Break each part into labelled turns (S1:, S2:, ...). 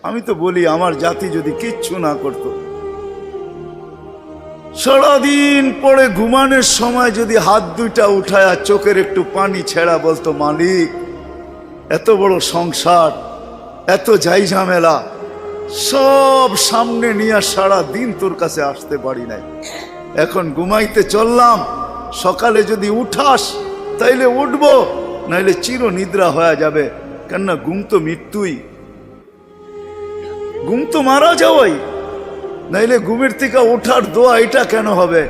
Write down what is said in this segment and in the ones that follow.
S1: আমি তো বলি আমার জাতি যদি কিচ্ছু না করতো, সারাদিন পরে ঘুমানোর সময় যদি হাত দুইটা উঠায় আর চোখের একটু পানি ছেড়া বলতো, মালিক এত বড় সংসার, এত যাই ঝামেলা সব সামনে নিয়ে সারা দিন তোর কাছে আসতে পারি নাই, এখন ঘুমাইতে চললাম, সকালে যদি উঠাস তাইলে উঠবো, নাইলে চির নিদ্রা হয়ে যাবে। কেননা ঘুম তো মৃত্যুই, ঘুম তো মারা যাওয়াই, নাইলে ঘুমের থেকে ওঠার দোয়া এটা কেন হবে?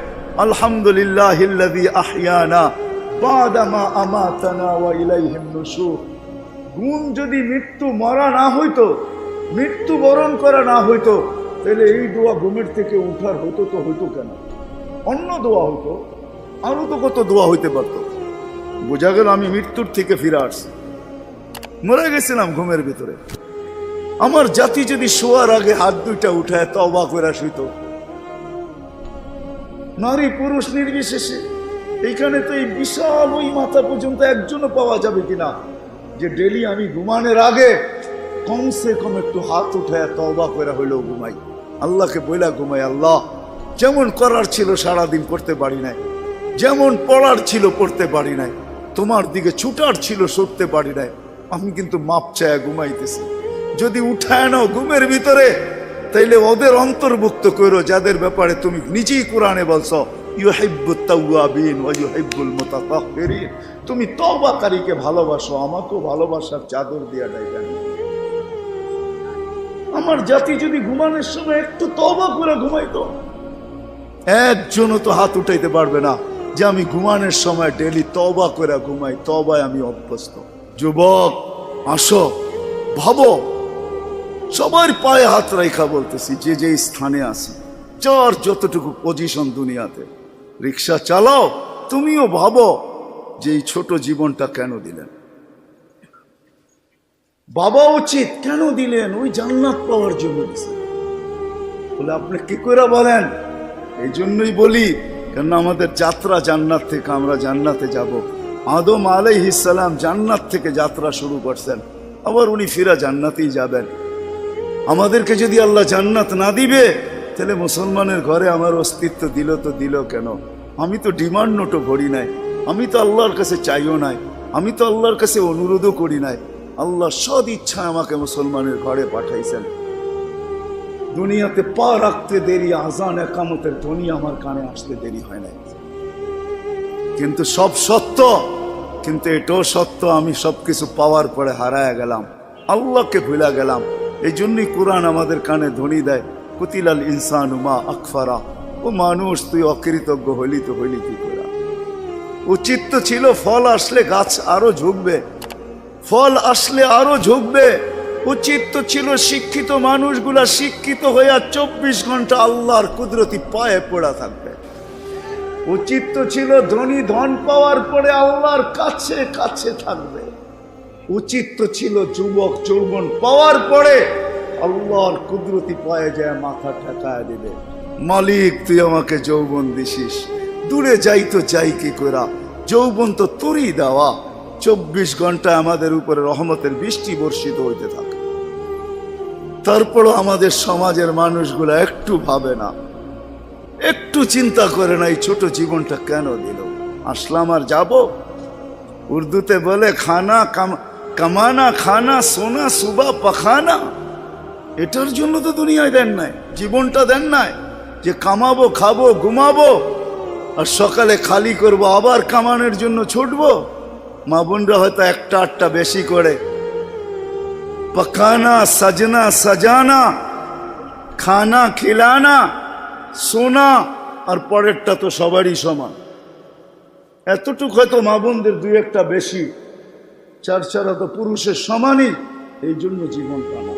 S1: আলহামদুলিল্লাহিল্লাযী আহইয়ানা বাদা মা আমাতানা ওয়া ইলাইহিন নুশুর। ঘুম যদি মৃত্যু মরা না হইতো, মৃত্যু বরণ করা না হইতো, তাহলে এই দোয়া ঘুমের থেকে উঠার হতো তো হইতো কেন? অন্য দোয়া হইতো, আরো তো কত দোয়া হইতে পারতো। বোঝা গেল আমি মৃত্যুর থেকে ফিরে আসছি, মরে গেছিলাম ঘুমের ভিতরে। আমার জাতি যদি শোয়ার আগে হাত দুইটা উঠায় তওবা করে শুইত, নারী পুরুষ নির্বিশেষে, এইখানে তো এই বিশাল ওই মাথা পর্যন্ত একজনও পাওয়া যাবে কিনা যে ডেলি আমি ঘুমানোর আগে কমসে কম একটু হাত উঠায় তওবা করে হইলেও ঘুমাই, আল্লাহকে বইলা ঘুমাই, আল্লাহ যেমন করার ছিল সারাদিন করতে পারি নাই, যেমন পড়ার ছিল পড়তে পারি নাই, তোমার দিকে ছুটার ছিল ছুটতে পারি নাই, আমি কিন্তু মাপ চায় ঘুমাইতেছি। যদি উঠায় নাও ঘুমের ভিতরে, তাইলে ওদের অন্তর্ভুক্ত করো যাদের ব্যাপারে তুমি নিজেই কোরআনে বলছো ইউহিব্বুত তাওয়াবিন ওয়া ইউহিব্বুল মুতাতাহহিরিন। তুমি তওবাকারীকে ভালোবাসো, আমাকেও ভালোবাসার চাদর দিয়া ডাইবেন। আমার জাতি যদি ঘুমানোর সময় একটু তওবা করে ঘুমাইতো, একজনও তো হাত উঠাইতে পারবে না যে আমি ঘুমানোর সময় ডেলি তওবা করে ঘুমাই, তওবায় আমি অভ্যস্ত। যুবক আসো, ভাবো, সবার পায়ে হাত রাখা বলতেছি, যে যে স্থানে আছি, যার যতটুকু পজিশন দুনিয়াতে, রিক্সা চালাও, তুমিও ভাবো যে এই ছোট জীবনটা কেন দিলেন? বাবা উচিত কেন দিলেন? ওই জান্নাত পাওয়ার জন্য দিলেন। বলে আপনি কি করে বলেন? এই জন্যই বলি, কেন আমাদের যাত্রা জান্নাত থেকে, আমরা জান্নাতে যাব। আদম আলাইহিস সালাম জান্নাত থেকে যাত্রা শুরু করছেন, আবার উনি ফিরা জান্নাতেই যাবেন। আমাদেরকে যদি আল্লাহ জান্নাত না দিবে, তাহলে মুসলমানের ঘরে আমার অস্তিত্ব দিল তো দিল কেন? আমি তো ডিমান্ড নোটও করি নাই, আমি তো আল্লাহর কাছে চাইও নাই, আমি তো আল্লাহর কাছে অনুরোধও করি নাই। আল্লাহ সদ ইচ্ছায় আমাকে মুসলমানের ঘরে পাঠাইছেন। দুনিয়াতে পা রাখতে দেরি, আজান একামতের ধ্বনি আমার কানে আসতে দেরি হয় নাই। কিন্তু সব সত্য, কিন্তু এটাও সত্য আমি সবকিছু পাওয়ার পরে হারায় গেলাম, আল্লাহকে ভুলা গেলাম। এই জন্যই কোরআন আমাদের কানে ধ্বনি দেয়, কুতিলাল ইনসানু মা আকফারা। ও মানুষ, তুই অকৃতজ্ঞ হইলি তো হইলি কি করে? উচিত তো ছিল ফল আসলে গাছ আরো ঝুঁকবে, ফল আসলে আরো ঝুঁকবে। উচিত তো ছিল শিক্ষিত মানুষগুলা শিক্ষিত হইয়া 24 ঘন্টা আল্লাহর কুদরতি পায়ে পড়া থাকবে। উচিত তো ছিল ধনী ধন পাওয়ার পরে আল্লাহর কাছে কাছে থাকবে। উচিত তো ছিল যুবক যৌবন পাওয়ার পরে আল্লাহর কুদরতি পায়ে যায় মাথা ঠেকায় দিবে, মালিক তুই আমাকে যৌবন দিছিস, দূরে যাই তো যাই কি করা, যৌবন তো তোরই দেওয়া। 24 ঘন্টা আমাদের উপরে রহমতের বৃষ্টি বর্ষিত হইতে থাকে। তারপরও আমাদের সমাজের মানুষগুলা একটু ভাবে না, একটু চিন্তা করে না এই ছোট জীবনটা কেন দিল। আসলাম আর যাব। উর্দুতে বলে খানা কামানা খানা সোনা সুবা পাখানা। এটার জন্য তো দুনিয়ায় দেন নাই, জীবনটা দেন নাই যে কামাবো, খাবো, ঘুমাবো, আর সকালে খালি করব, আবার কামানোর জন্য ছুটবো। মা বোনরা হয়তো একটা আটটা বেশি করে, পকানা সাজনা সাজানা, খানা খিলানা, সোনা, আর পরেরটা তো সবারই সমান। এতটুক হয়তো মা বোনদের দুই একটা বেশি, চার চারা তো পুরুষের সমানই। এই জন্য জীবনটা না।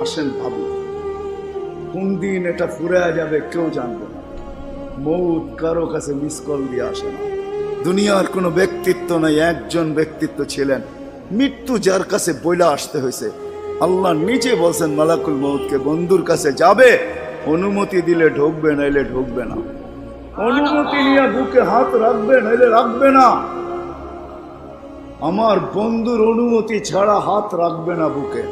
S1: আসেন ভাবুন, কোন দিন এটা ফুরে যাবে কেউ জানবে না। মৌত কারো কাছে মিস কল দিয়ে আসে না। দুনিয়ার কোনো ব্যক্তিত্ব নাই, একজন ব্যক্তিত্ব ছিলেন, মৃত্যু যার কাছে বইলা আসতে হয়েছে। আল্লাহ নিজে বলছেন মালাকুল মৌতকে, বন্ধুর কাছে যাবে, অনুমতি দিলে ঢুকবে, নাইলে ঢুকবে না। অনুমতি নিয়ে বুকে হাত রাখবে, নাইলে রাখবে না। আমার বন্ধুর অনুমতি ছাড়া হাত রাখবে না বুকে।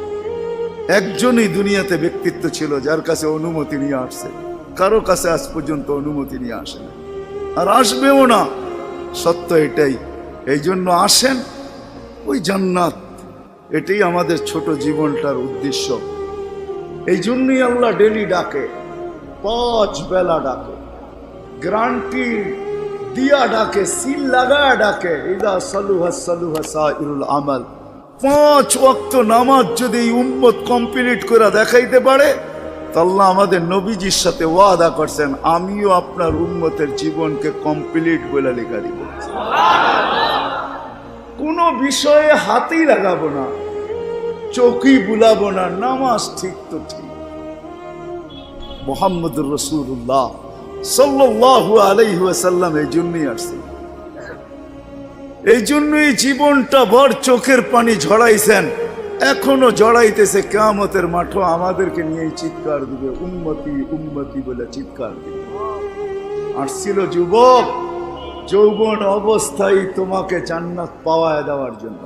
S1: একজনই দুনিয়াতে ব্যক্তিত্ব ছিল যার কাছে অনুমতি নিয়ে আসছে, কারো কাছে আজ পর্যন্ত অনুমতি নিয়ে আসে না, আর আসবেও না। সত্য এটাই। এই জন্য আসেন, ওই জান্নাত, এটাই আমাদের ছোট জীবনটার উদ্দেশ্য। এই জন্যই আল্লাহ ডেলি ডাকে, 5 বেলা ডাকে, গ্যারান্টি দিয়া ডাকে, সিল লাগায় ডাকে। ইদা সালুহা সালুহা সাইরুল আমাল। 5 ওয়াক্ত নামাজ যদি এই উম্মত কমপ্লিট করে দেখাইতে পারে, তো আল্লাহ আমাদের নবীজির সাথে ওয়াদা করছেন, আমিও আপনার উম্মতের জীবনকে কমপ্লিট বলে লেখা দিব। কোনো বিষয়ে হাতেই লাগাবো না, চোখই বুলাবো না, নামাজ ঠিক তো ঠিক। মুহাম্মদুর রাসূলুল্লাহ সাল্লাল্লাহু আলাইহি ওয়াসাল্লাম এই জন্যই আসছে, এই জন্যই জীবনটা ভর চোখের পানি ঝরাইছেন, এখনো জড়াইতেছে। কিয়ামতের মাঠে আমাদেরকে নিয়ে চিৎকার দিবে, উম্মতি উম্মতি বলে চিৎকার দিবে। আসছিল যুবক, যৌবন অবস্থায় তোমাকে জান্নাত পাওয়ায় দেওয়ার জন্য,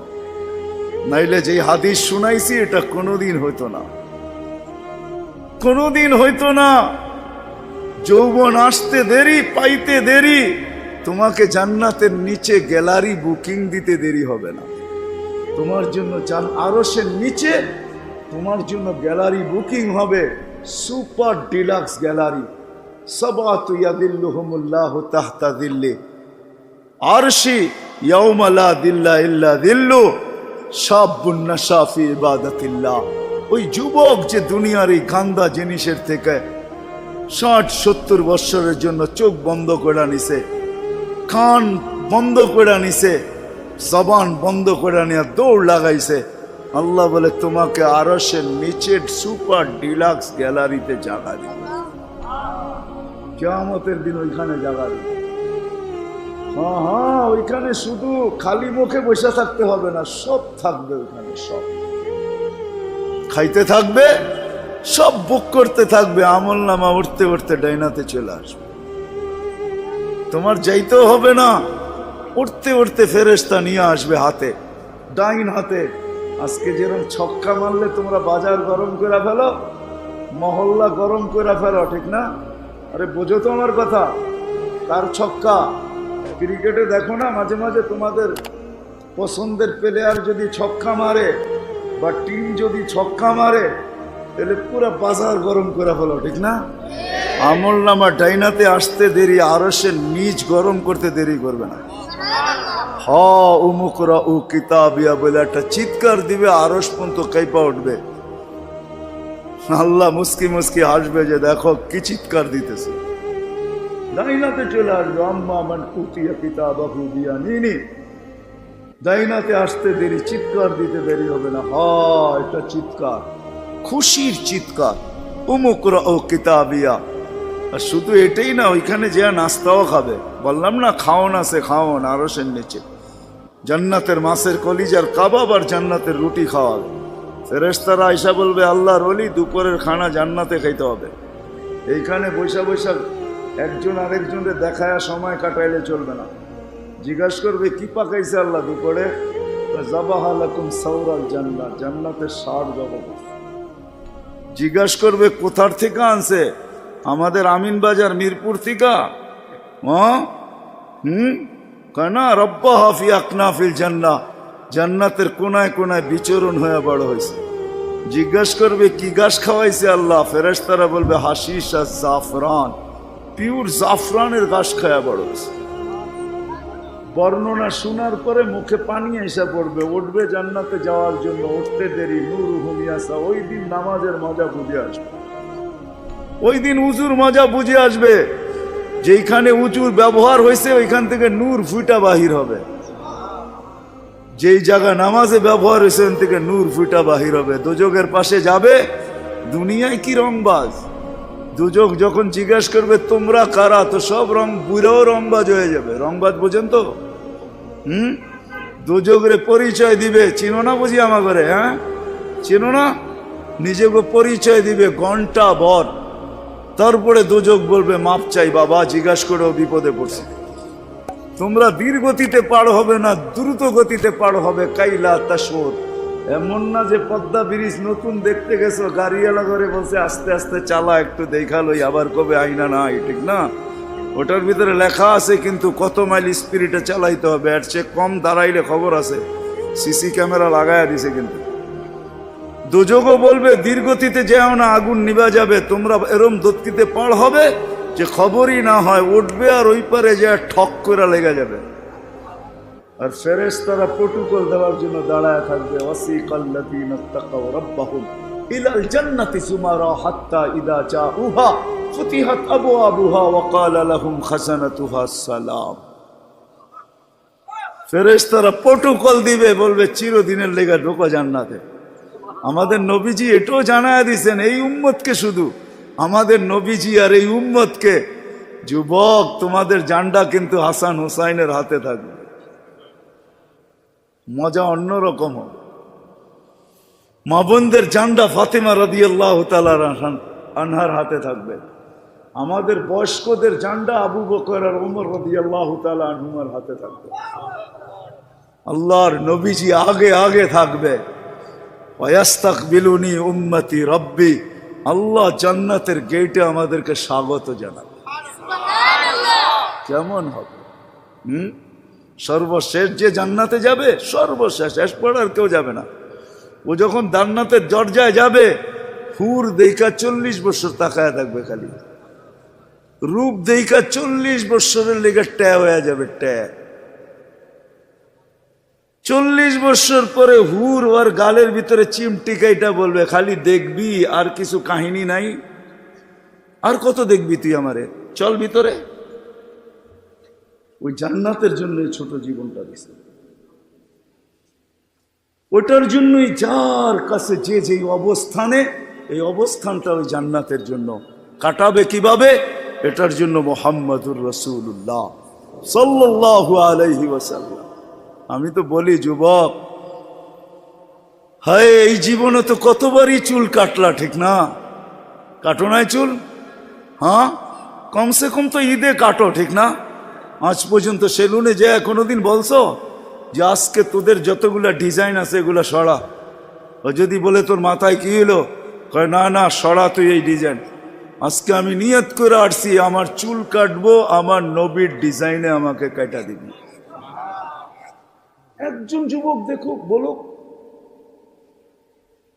S1: নাইলে যে হাদিস শুনাইছি এটা কোনোদিন হইতো না, কোনোদিন হইতো না। যৌবন আসতে দেরি, পাইতে দেরি, তোমাকে জান্নাতের নিচে গ্যালারি বুকিং দিতে দেরি হবে না। তোমার জন্য আরশের নিচে তোমার জন্য গ্যালারি বুকিং হবে, সুপার ডিলাক্স গ্যালারি। সাবাতু ইয়াদিল্লুহুমুল্লাহু তাহতা দিল্লি আরশি ইয়াউমা লা দিল্লা ইল্লা দিল্লু শাবুন নাশা ফি ইবাদাতিল্লাহ। ওই যুবক যে দুনিয়ার এই গান্দা জিনিসের থেকে 60-70 বছরের জন্য চোখ বন্ধ করে নিছে, কান বন্ধ করে নিছে, জবান বন্ধ করে নিয়ে দৌড় লাগাইছে, আল্লাহ বলে তোমাকে আরশের নিচের সুপার ডিলাক্স গ্যালারিতে জায়গা দিবে। কিয়ামতের দিন ওইখানে জায়গা দিবে। হ্যাঁ, ওইখানে শুধু খালি মুখে বসে থাকতে হবে না, সব থাকবে ওইখানে, সব খাইতে থাকবে, সব বুক করতে থাকবে। আমল নামা উঠতে উঠতে ডাইনাতে চলে আসবে, তোমার যাইতেও হবে না, উঠতে উঠতে ফেরেশতা নিয়ে আসবে হাতে, ডাইন হাতে। আজকে যেরকম ছক্কা মারলে তোমরা বাজার গরম করে ফেলো, মহল্লা গরম করে ফেলো, ঠিক না? আরে বোঝো তো আমার কথা, কার ছক্কা? ক্রিকেটে দেখো না মাঝে মাঝে তোমাদের পছন্দের প্লেয়ার যদি ছক্কা মারে বা টিম যদি ছক্কা মারে, তাহলে পুরো বাজার গরম করে ফেলো, ঠিক না? আমল নামা ডাইনাতে আসতে দেরি, আরশের নিচ গরম করতে দেরি করবে না। উমুকরা উ কিতাবিয়া বলে একটা চিৎকার দিবে, আরশ পর্যন্ত কাইপা উঠবে। আল্লাহ মুস্কি মুস্কি হাসবে যে দেখো কি চিৎকার দিতেছে। ডাইনাতে চলে আসবে, আম্মা মান উতিয়া কিতাবাহু বিয়ামিনি। ডাইনাতে আসতে দেরি, চিৎকার দিতে দেরি হবে না। এটা চিৎকার, খুশির চিৎকার, উমুকরা ও কিতাবিয়া। আর শুধু এটাই না, ওইখানে যে নাস্তাও খাবে। বললাম না খাওন আছে, খাওন আরশের নিচে। জান্নাতের মাছের কলিজার কাবাব আর জান্নাতের রুটি খাওয়াবে। ফেরেশতারা আয়সা বলবে, আল্লাহর ওলি দুপুরের খানা জান্নাতে খাইতে হবে। এইখানে বৈশা বৈশা একজন আরেকজনের দেখায় সময় কাটাইলে চলবে না। জিজ্ঞাসা করবে কি পাকাইছে আল্লাহ দুপুরে? যাবাহা লাকুম সাওরাল জান্নাত, জান্নাতের ষাঁড় জবাব। জিজ্ঞাসা করবে কোথার থেকে আনছে? আমাদের আমিন বাজার মিরপুর থেকে। কেনা রব্বা হাফি আকনাফিল জান্নাহ, জান্নাতের কোনায় কোনায় বিচরণ হয়ে বড় হয়েছে। জিজ্ঞাসা করবে কি গাছ খাওয়াইছে আল্লাহ? ফেরেশতারা বলবে হাশিশ আর জাফরান, পিওর জাফরানের গাছ খাওয়া বড় হয়েছে। বর্ণনা শোনার পরে মুখে পানি এসে পড়বে, উঠবে জান্নাতে যাওয়ার জন্য, উঠতে দেরি। নূরুহুম ইয়াসা, ওই দিন নামাজের মজা বুঝে আসবে, ওই দিন উজুর মজা বুঝে আসবে। যেইখানে উজুর ব্যবহার হয়েছে ওইখান থেকে নূর ফুটা বাহির হবে, যেই জায়গা নামাজে ব্যবহার হয়েছে ওখান থেকে নূর ফুটা বাহির হবে। দোজকের পাশে যাবে, দুনিয়ায় কি রংবাজ। দুজক যখন জিজ্ঞাসা করবে তোমরা কারা, তো সব রং বুড়াও রংবাজ হয়ে যাবে। রংবাজ বোঝেন তো? দুজকের পরিচয় দিবে, চিনো না বুঝি আমার ঘরে? হ্যাঁ চিনো না? নিজেকে পরিচয় দিবে ঘন্টা ভর, তারপরে দুজক বলবে মাপ চাই বাবা, জিজ্ঞাসা করেও বিপদে পড়ছে। তোমরা ধীর গতিতে পার হবে না, দ্রুত গতিতে পার হবে। কাইলা তাশউর, এমন না যে পদ্মা ব্রিজ নতুন দেখতে গেছো, গাড়িওয়ালা করে বলছে আস্তে আস্তে চালা, একটু দেখালোই, আবার কবে আইনা না, ঠিক না? ওটার ভিতরে লেখা আছে কিন্তু কত মাইল স্পিরিটে চালাইতে হবে, এর চেয়ে কম দাঁড়াইলে খবর আছে, সিসি ক্যামেরা লাগাইয়া দিছে। কিন্তু দুযোগও বলবে দীর্ঘতিতে যেও না, আগুন নিভা যাবে, তোমরা এরম দত্তিতে পার হবে যে খবরই না হয়, উঠবে আর ওই পারে যে ঠক করে লেগে যাবে। আর ফেরেশতারা প্রটোকল দেওয়ার জন্য দাঁড়ায় থাকবে। ওয়াসিকাল্লাযীনা তাকাউ রাব্বাহুম ইলাল জান্নাতি সুমারা হাত্তা ইযা জাউহা ফুতিহাত আবওয়াবুহা ওয়া ক্বালা লাহুম খাজানাতুহা সালাম। ফেরেশতারা প্রটোকল দিবে, বলবে চিরদিনের লেগে ঢোকো জান্নাতে। আমাদের নবীজি এটাও জানায়া দিয়েছেন এই উম্মতকে, শুধু আমাদের নবীজি আর এই উম্মতকে, যুবক তোমাদের জান্ডা কিন্তু হাসান হুসাইনের হাতে থাকবে, মজা অন্যরকম হবে। মা বোনদের জান্ডা ফাতেমা রাদিয়াল্লাহু তাআলা আনহার হাতে থাকবে। আমাদের বয়স্কদের জান্ডা আবু বকর আর ওমর রাদিয়াল্লাহু তাআলা আনহুমার হাতে থাকবে। আল্লাহর নবীজি আগে আগে থাকবে। ওয়াস্তাকবিলুনি উম্মতি রব্বি, আল্লাহ জান্নাতের গেটে আমাদেরকে স্বাগত জানাবে। কেমন হবে? সর্বশেষ যে জান্নাতে যাবে, সর্বশেষ, শেষ পড়ার কেউ যাবে না। ও যখন জান্নাতের দরজায় যাবে, হুর দেইকা 40 বছর তাকায় থাকবে, খালি রূপ দেইকা 40 বছরের লেগে ট্যা হয়ে যাবে, ট্যা। 40 বছর পরে হুর ওর গালের ভিতরে চিমটিকাইটা বলবে, খালি দেখবি আর কিছু কাহিনী নাই, আর কত দেখবি তুই আমারে, চল ভিতরে। ওই জান্নাতের জন্য ছোট জীবনটা দিছে, ওটার জন্যই যার কাছে যে যে অবস্থানে, এই অবস্থানটা ওই জান্নাতের জন্য কাটাবে কিভাবে, এটার জন্য মুহাম্মদুর রাসূলুল্লাহ সাল্লাল্লাহু আলাইহি ওয়াসাল্লাম। আমি তো বলি যুবক, হায় এই জীবনে তো কতবারই চুল কাটলা, ঠিক না? কাটো নাই চুল? হ্যাঁ, কমসে কম তো ঈদে কাটো, ঠিক না? আজ পর্যন্ত সেলুনে যে কোনোদিন বলছো যে আজকে তোদের যতগুলা ডিজাইন আছে এগুলা সরা? ও যদি বলে তোর মাথায় কি হলো, কয় না না সরা তুই এই ডিজাইন। আজকে আমি নিয়ত করে আসছি আমার চুল কাটবো আমার নবীর ডিজাইনে, আমাকে কাটা দিবি। একজন যুবক দেখো, বলো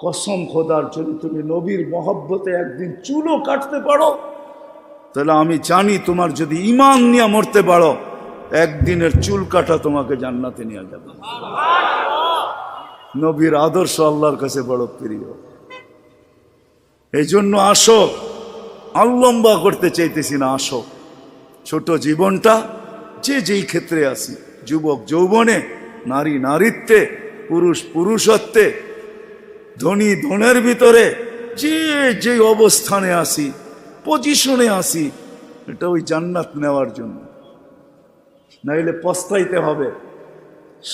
S1: কসম খোদার জন্য তুমি নবীর মহব্বতে একদিন চুলও কাটতে পারো, তাহলে আমি জানি তোমার যদি ঈমান নিয়ে মরতে পারো, একদিনের চুল কাটা তোমাকে জান্নাতে নিয়ে যাবে। নবীর আদর্শ আল্লাহর কাছে বড় প্রিয়। এই জন্য আসো, লম্বা করতে চাইতেছি না, আসো ছোট জীবনটা যে যেই ক্ষেত্রে আসি, যুবক যৌবনে, নারী নারীত্বে, পুরুষ পুরুষত্বে, ধনী ধনের ভিতরে, যে যে অবস্থানে আসি, পজিশনে আসি, এটা ওই জান্নাত নেওয়ার জন্য। নাইলে পস্তাইতে হবে,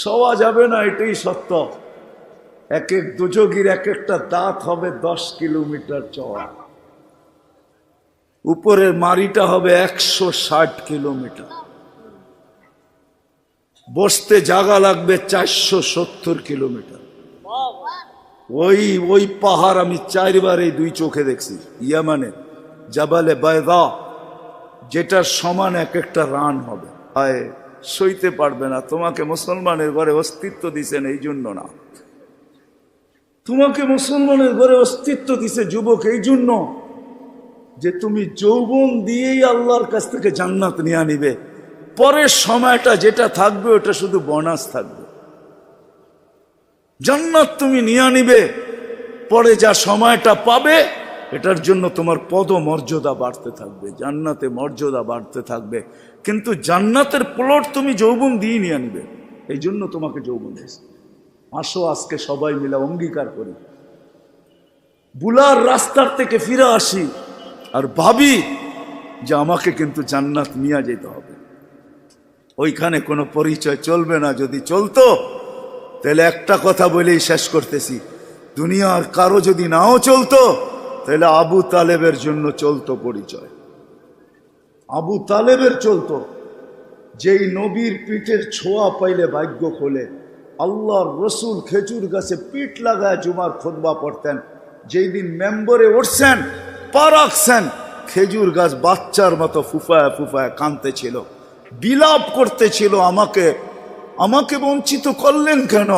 S1: সওয়া যাবে না, এটাই সত্য। এক এক দুযোগীর এক একটা দাঁত হবে 10 কিলোমিটার চওড়া, উপরের মারিটা হবে 160 কিলোমিটার, বসতে জায়গা লাগবে 470 কিলোমিটার। ওই পাহাড় আমি 4 বার এই 2 চোখে দেখছি, ইয়ামানে জাবালে বায়দা, যেটার সমান এক একটা রান হবে। হায়, সইতে পারবে না। তোমাকে মুসলমানের ঘরে অস্তিত্ব দিছেন এই জন্য না, তোমাকে মুসলমানের ঘরে অস্তিত্ব দিছে যুবক এই জন্য যে তুমি যৌবন দিয়েই আল্লাহর কাছ থেকে জান্নাত নিয়ে নিবে। পরের সময়টা যেটা থাকবে ওটা শুধু বোনাস থাকবে। জান্নাত তুমি নিয়ে নিবে, পরে যা সময়টা পাবে এটার জন্য তোমার পদমর্যাদা বাড়তে থাকবে, জান্নাতে মর্যাদা বাড়তে থাকবে। কিন্তু জান্নাতের প্লট তুমি যৌবন দিয়ে নিয়ে নিবে, এই জন্য তোমাকে যৌবন দিয়েছে। আসো আজকে সবাই মিলে অঙ্গীকার করি, বুলার রাস্তার থেকে ফিরে আসি আর ভাবি যে আমাকে কিন্তু জান্নাত নিয়ে যেতে হবে। ওইখানে কোনো পরিচয় চলবে না, যদি চলতো তাহলে একটা কথা বলেই শেষ করতেছি, দুনিয়ার কারো যদি নাও চলতো তাহলে আবু তালেবের জন্য চলতো পরিচয়। আবু তালেবের চলতো, যেই নবীর পিঠের ছোঁয়া পাইলে ভাগ্য খোলে, আল্লাহর রসুল খেজুর গাছে পিঠ লাগায় জুমার খুতবা পড়তেন। যেই দিন মেম্বরে উঠছেন, পা রাখছেন, খেজুর গাছ বাচ্চার মতো ফুফায় ফুফায় কাঁদতেছিল, বিলাপ করতেছিল, আমাকে বঞ্চিত করলেন কেন?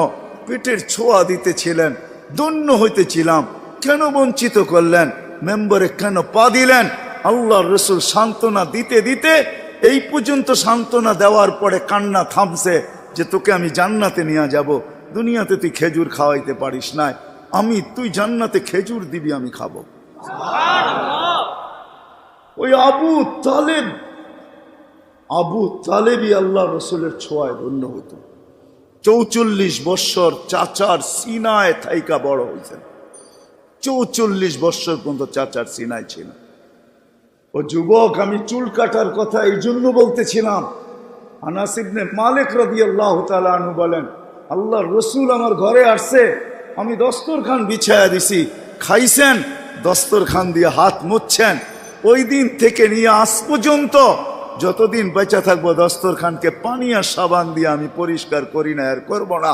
S1: পেটের ছোঁয়া দিতেছিলেন, ধন্য হইতেছিলাম, কেন বঞ্চিত করলেন? মেম্বরে কেন পা দিলেন? আল্লাহর রসুল সান্ত্বনা দিতে দিতে এই পর্যন্ত সান্ত্বনা দেওয়ার পরে কান্না থামছে যে তোকে আমি জান্নাতে নিয়ে যাব। দুনিয়াতে তুই খেজুর খাওয়াইতে পারিস না, তুই জান্নাতে খেজুর দিবি, আমি খাবো। ওই আবু তালেবই আল্লাহ রসুলের ছোঁয়ায় ধন্য হতো। 44 বৎসর চাচার সিনায় থাইকা বড় হয়েছেন। 44 বৎসর পর্যন্ত চাচার সিনায় ছিল। ও যুবক, আমি চুল কাটার কথা এই জন্য বলতেছিলাম। আনাস ইবনে মালিক রাদিয়াল্লাহু তাআলা আনহু বলেন, আল্লাহর রসুল আমার ঘরে আসছে, আমি দস্তরখান বিছায়া দিছি, খাইছেন, দস্তরখান দিয়ে হাত মুছছেন। ওই দিন থেকে নিয়ে আজ পর্যন্ত যতদিন বেঁচে থাকবো দস্তরখানকে পানি আর সাবান দিয়ে আমি পরিষ্কার করি না, আর করবো না।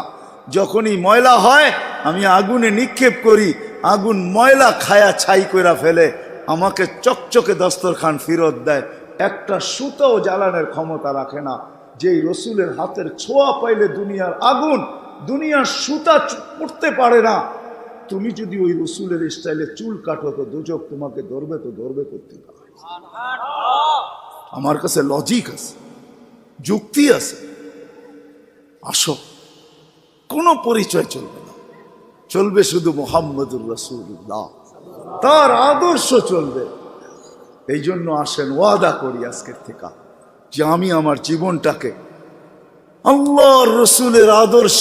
S1: যখনই ময়লা হয় আমি আগুনে নিক্ষেপ করি, আগুন ময়লা খায়া ছাই করে ফেলে, আমাকে চকচকে দস্তরখান ফেরত দেয়। একটা সুতাও জ্বালানোর ক্ষমতা রাখে না। যেই রসুলের হাতের ছোঁয়া পাইলে দুনিয়ার আগুন, দুনিয়ার সুতা পড়তে পারে না। তুমি যদি ওই রসুলের স্টাইলে চুল কাটো তো দুজক তোমাকে ধরবে, তো ধরবে করতে পারে। আমার কাছে লজিক আছে, যুক্তি আছে। আসো, কোনো পরিচয় চলবে না, চলবে শুধু মুহাম্মদুর রাসূলুল্লাহ, তার আদর্শ চলবে। এই জন্য আসেন, ওয়াদা করি আজকের থেকে যে আমি আমার জীবনটাকে আল্লাহর রসুলের আদর্শে